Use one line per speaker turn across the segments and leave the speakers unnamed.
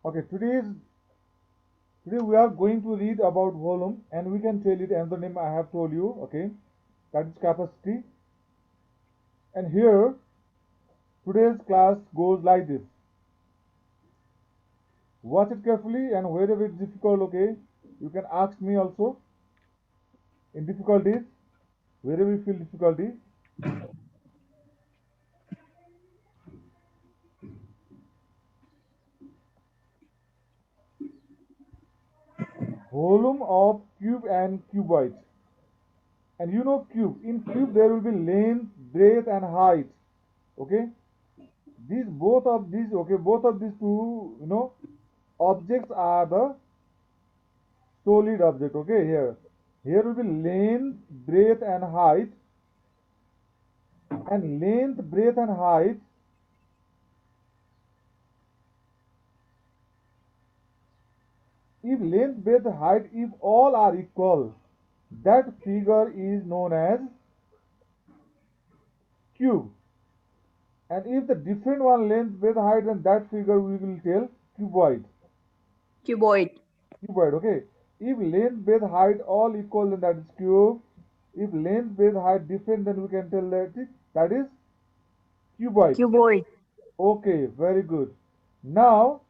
Okay, today we are going to read about volume, and we can tell it another name I have told you. Okay, that is capacity. And here today's class goes like this. Watch it carefully, and wherever it's difficult, okay, you can ask me also in difficulties, wherever you feel difficulty. Volume of cube and cuboid. And you know cube. In cube there will be length, breadth, and height. Okay. Both of these two, objects are the solid object. Okay, here will be length, breadth, and height. And length, breadth, and height, if length, breadth, height, if all are equal, that figure is known as cube. And if the different one length, breadth, height, then that figure we will tell cuboid.
Cuboid.
Cuboid, okay. If length, breadth, height all equal, then that is cube. If length, breadth, height different, then we can tell that is cuboid.
Cuboid.
Okay, very good. Now,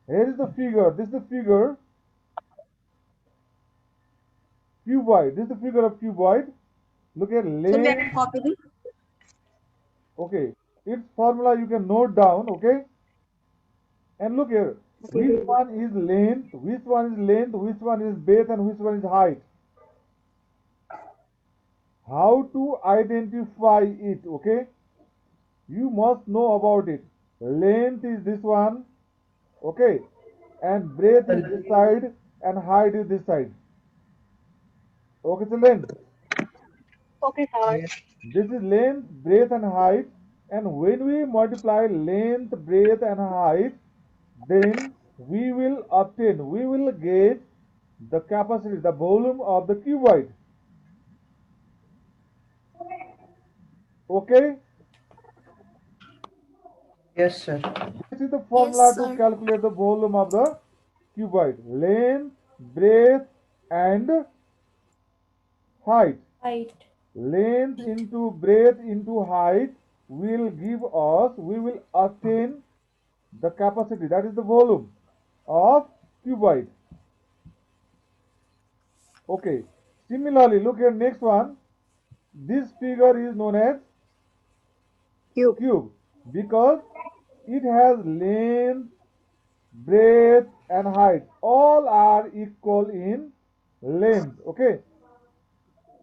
here is the figure. This is the figure cuboid. This is the figure of cuboid. Look at
So we have
length.
to copy this.
Okay, its formula you can note down. Okay, and look here. Which one is length? Which one is length? Which one is breadth? And which one is height? How to identify it? Okay, you must know about it. Length is this one. Okay, and breadth is this side, and height is this side. Okay, so length.
Okay, sir.
This is length, breadth, and height. And when we multiply length, breadth, and height, then we will get the capacity, the volume of the cuboid. Okay?
Yes, sir.
This is the
Yes,
formula to
sir.
calculate the volume of the cuboid. Length, breadth, and height.
Right.
Length into breadth into height we will obtain the capacity, that is the volume of cuboid. Okay, similarly look here, next one. This figure is known as
Cube.
cube because it has length, breadth, and height, all are equal in length. Okay,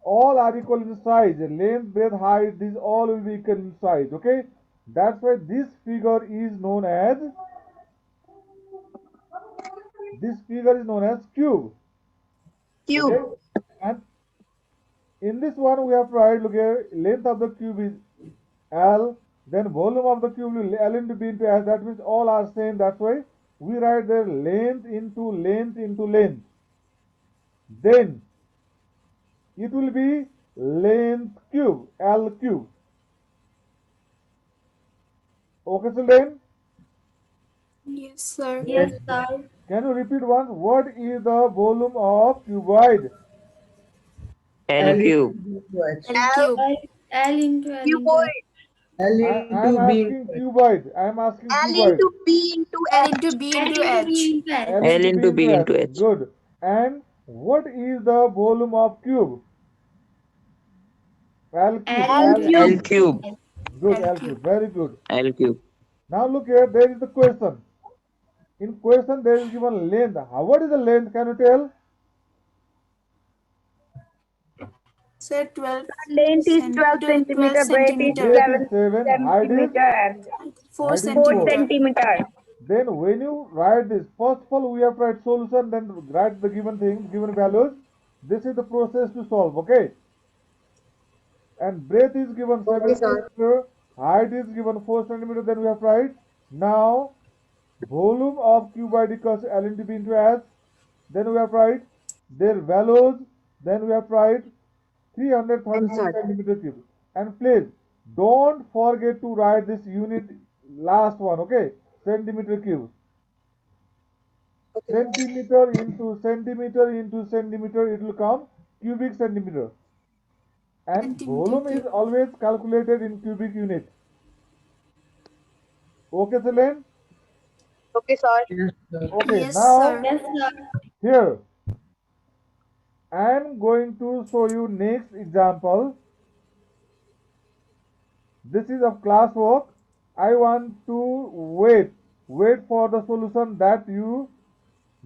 all are equal in size, length, breadth, height, these all will be equal in size. Okay, that's why this figure is known as cube. Okay,
Cube.
and in this one we have to write, look here, length of the cube is L, then volume of the cube will L into B into S, that means all are same, that's why we write there length into length into length. Then it will be length cube, L cube. Okay, children?
Yes, sir.
Yes,
sir.
Can you repeat once? What is the volume of cuboid?
L
L cube.
into H.
L cube.
L into L into
Cuboid.
L
I am
into B
asking
into H.
cuboid. I am asking
L
cuboid.
into B into
L
H.
into B
L
into
into
H.
B into H.
L
L
into B
into
into
B
S.
into H.
Good. And what is the volume of cube? L cube.
L
L
L
cube.
cube.
cube.
Good.
L
L
cube.
cube. Very good.
L cube.
Now look here. There is the question. In question there is given length. What is the length? Can you tell?
Sir, 12
Length is 12
12
centimeter, breadth is
centimeter.
Breadth is
7
7. Height is
centimeter,
4
height is
4
4.
centimeter.
centimeter.
Then when you write this, first of all we have to write solution, then write the given things, given values. This is the process to solve. Okay. And breadth is given 7 centimeter, height is given 4 centimeter, then we have to write. Now volume of cuboid equals L into B into S, then we have to write their values, then we have to write 336
Answer.
centimeter cube. And please don't forget to write this unit last one, okay? Centimeter cube. Centimeter into centimeter into centimeter, it will come cubic centimeter. And
Centimeter
volume is
cube.
always calculated in cubic unit. Okay, Celine?
Yes, sir.
Okay,
Yes,
now
sir.
Yes, sir.
here I am going to show you next example. This is a classwork. I want to wait for the solution that you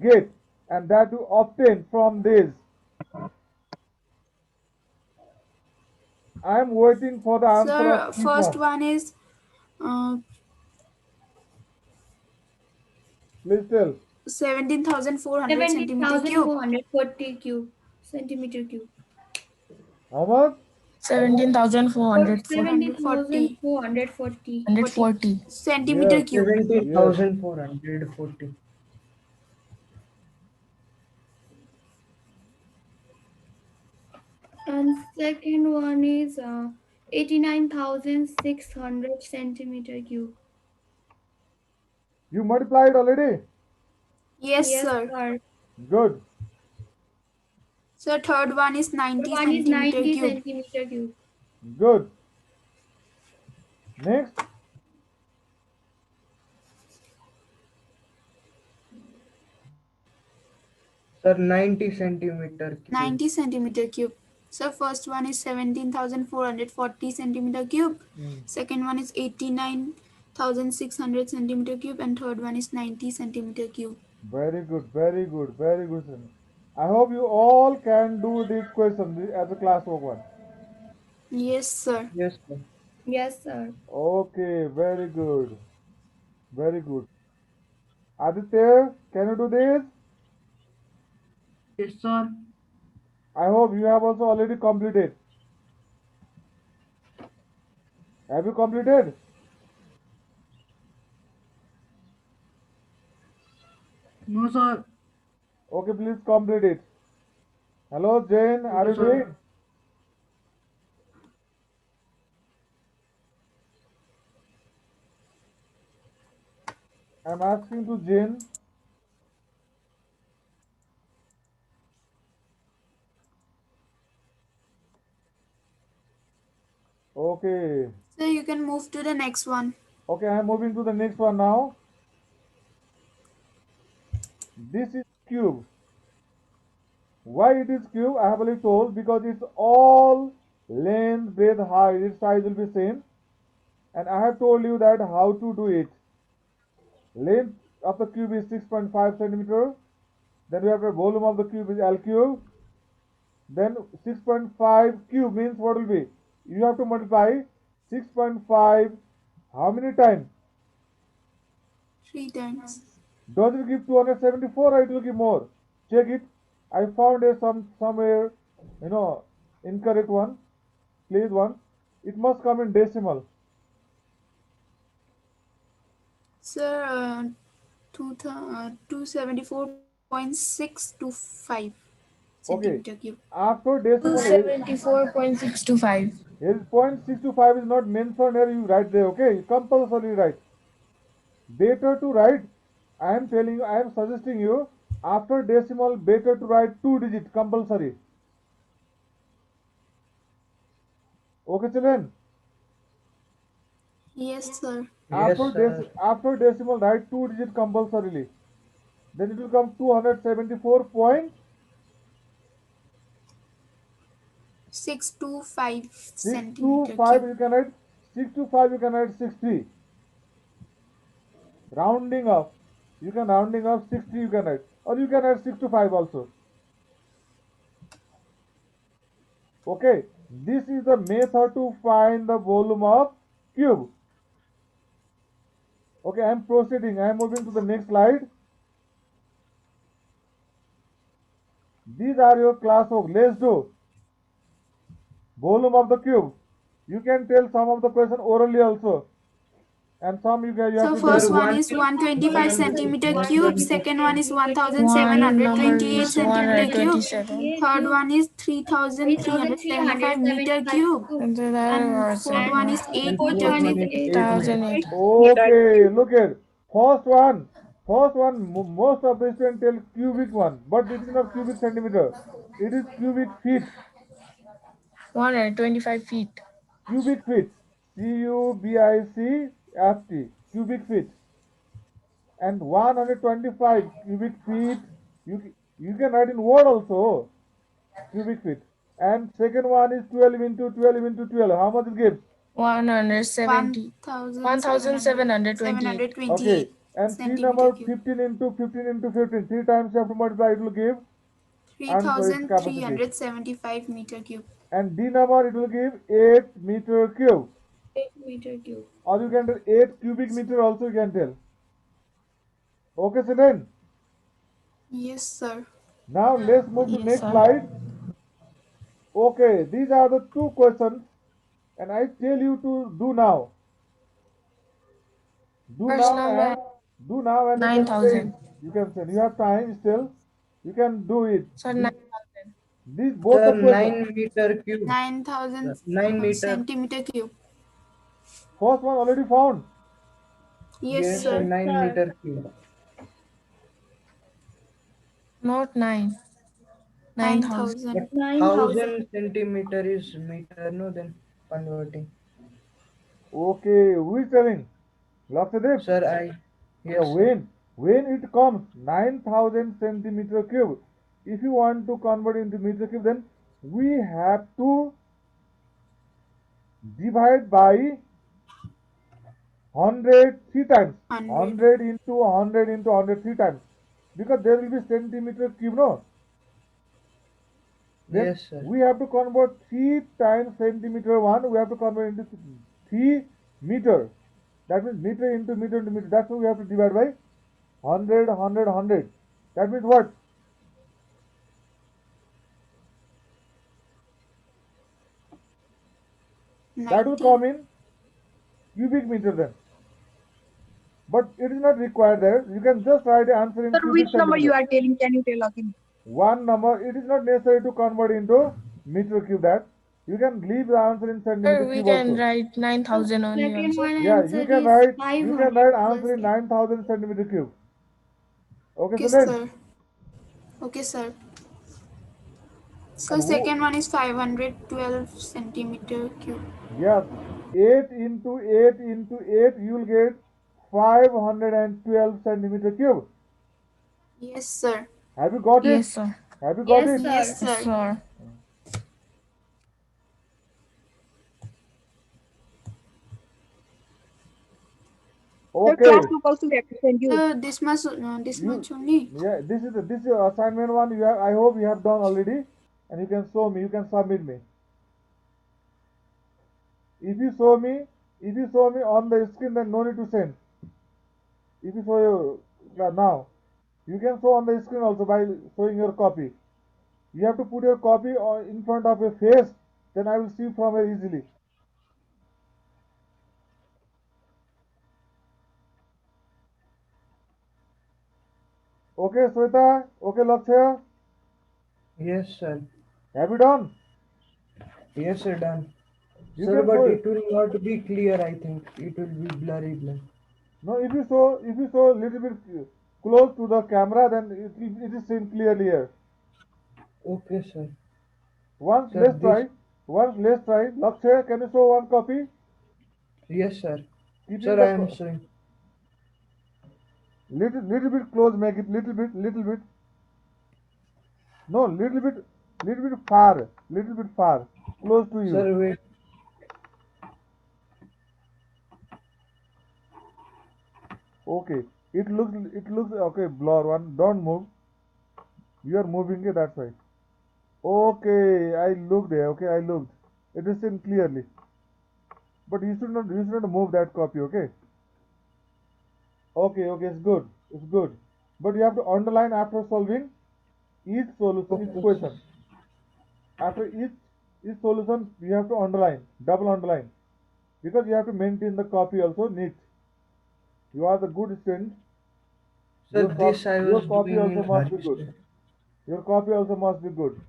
get and that you obtain from this. I am waiting for the answer of
Sir,
each
first
one.
one is uh,
Please tell.
17,400 centimeter cube.
17,440 cube. Centimeter cube.
How much?
440
17,440.
40 centimeter
Yes,
cube.
yes.
17,440.
And second one is 89,600 centimeter cube.
You multiplied already?
Yes,
Yes,
sir.
sir.
Good.
Sir, third one is
Third
90
one is
centimeter
90
cube.
centimeter cube.
Good. Next.
Sir, 90 centimeter cube.
90 centimeter cube. So first one is 17,440 centimeter cube. Second one is 89,600 centimeter cube, and third one is 90 centimeter cube.
Very good, very good, very good. Sunil. I hope you all can do this question as a classwork one.
Yes, sir.
Yes, sir.
Yes, sir.
Okay, very good. Very good. Aditya, can you do this?
Yes, sir.
I hope you have also already completed. Have you completed?
No, sir.
Okay, please complete it. Hello, Jane, are you doing? I'm asking to Jane. Okay.
So you can move to the next one.
Okay, I'm moving to the next one now. This is cube. Why it is cube? I have already told because it's all length, breadth, height, its size will be same. And I have told you that how to do it. Length of the cube is 6.5 centimeter. Then we have the volume of the cube is L cube. Then 6.5 cube means what will be? You have to multiply 6.5 how many times?
3 times.
Does it give 274 or it will give more? Check it. I found a somewhere incorrect one. Please one. It must come in decimal.
Sir, 274.625
Okay.
centimeter cube.
After decimal,
274.625.
here 0.625 is not mentioned here. You write there. Okay. You compulsory write. Better to write. I am telling you. I am suggesting you. After decimal, better to write 2 digit compulsory. Okay, children.
Yes, sir.
Yes, sir.
After decimal, write 2 digit compulsorily. Then it will come
625
274.625.
centimeter cube.
You can write 625. You can write 60. Rounding up. You can rounding up 60. You can write, or you can write 625 also. Okay. This is the method to find the volume of cube. Okay, I am proceeding. I am moving to the next slide. These are your class work. Let's do volume of the cube. You can tell some of the question orally also. And some you have
So
to
first
do.
one is 125 centimeter cube, second one is
One number
1728
is
centimeter cube,
127.
third one is 3375 meter
3375
cube,
cube.
And the other
and
was
fourth one is 8
Fourth
meter
one
cube.
is
1008.
Okay, look at first one. First one, most of the students tell cubic one, but it is not cubic centimeter. It is cubic feet.
125 feet.
Cubic feet. CUBICFT. Cubic feet. And 125 cubic feet. You can write in word also. Cubic feet. And second one is 12 into 12 into 12. How much it gives?
170. 1728.
1728
Okay. And C
centimeter
number
cube.
15 into 15 into 15. 3 times you have to multiply. It will give. And so its capacity.
3375 meter cube.
And D number it will give 8 meter cube.
8 meter cube.
Or you can tell 8 cubic meter also you can tell. Okay, Sinan.
Yes, sir.
Now let's move to
Yes,
next
sir.
slide. Okay, these are the two questions and I tell you to do now. Do
First
now
number,
and do now and you can
9,000.
send. You can send. You have time still. You can do it.
Sir, 9,000.
These both
Sir,
the questions.
9 meter cube.
9000
9 meter.
centimeter cube.
First one already found.
Yes,
Yes, sir,
sir.
9
sir.
meter cube.
Not 9. 9,000.
9000.
But
9000.
1000 centimeter is meter, no? Then converting.
Okay, who is telling? Lakshadip?
Sir,
Yeah,
yes, sir.
when it comes 9,000 centimeter cube, if you want to convert into meter cube, then we have to divide by 100 three times. 100 into 100 into 100 three times. Because there will be centimeter cube, no? Then
Yes, sir.
we have to convert 3 times centimeter 1, we have to convert into 3 meter. That means meter into meter into meter. That's why we have to divide by 100, 100, 100. That means what? That will
90.
come in cubic meter then. But it is not required there. You can just write the answer in
Sir,
cubic
which number you
centimeter.
are telling? Can you tell again?
One number, it is not necessary to convert into meter cube that. You can leave the answer in
Sir,
centimeter
we
cube
can
also.
write 9,000 only
Second
also.
one
Yeah,
answer
you can
is
write
500
answer in
plus
9,000 centimeter cube. Okay,
Okay,
so then,
sir. Okay, sir. So
and
second one is 512 centimeter cube.
yes, 8 into 8 into 8, you will get 512 centimeter cube.
Yes, sir.
Have you got it?
Yes, sir.
Have you got
Yes,
it?
sir.
Yes,
Yes,
sir.
sir.
Sir,
Okay.
class took also represent you.
This much only.
Yeah, this is your assignment one. You have, I hope you have done already, and you can show me. You can submit me. If you show me, on the screen, then no need to send. If you show you now, you can show on the screen also by showing your copy. You have to put your copy in front of your face. Then I will see from here easily. Okay, Sweta. Okay, Lakshya.
Yes, sir.
Have you done?
Yes, sir, done.
You
Sir,
can
but
show
it will not be clear, I think. It will be blurry.
No, if you show a little bit close to the camera, then it is seen clearly here.
Okay, sir.
Once
Sir,
let's
this.
try. Once let's try. Lakshya, can you show one copy?
Yes, sir.
Keep
Sir,
it
I am showing.
little bit close. Make it little bit. No, little bit far. Little bit far. Close to you.
Sir, wait.
Okay. It looks okay. Blur one. Don't move. You are moving it. That's why. Okay, I looked there. Okay, I looked. It is seen clearly. But you should not move that copy. Okay. Okay, it's good. It's good. But you have to underline after solving each solution, each
Okay.
question. After each solution, you have to underline, double underline, because you have to maintain the copy also neat. You are the good student.
Sir,
Your,
this I
your
was
copy
doing
also
in
must be
hurry,
good.
sir.
Your copy also must be good.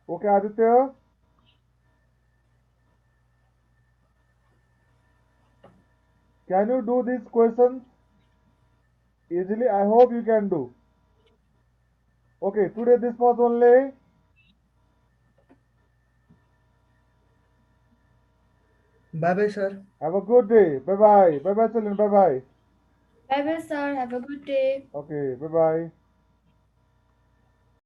Okay, Aditya? Can you do these questions easily? I hope you can do. Okay, today this was only.
Bye bye, sir.
Have a good day. Bye bye. Bye bye, children. Bye bye.
Bye bye, sir. Have a good day.
Okay, bye bye.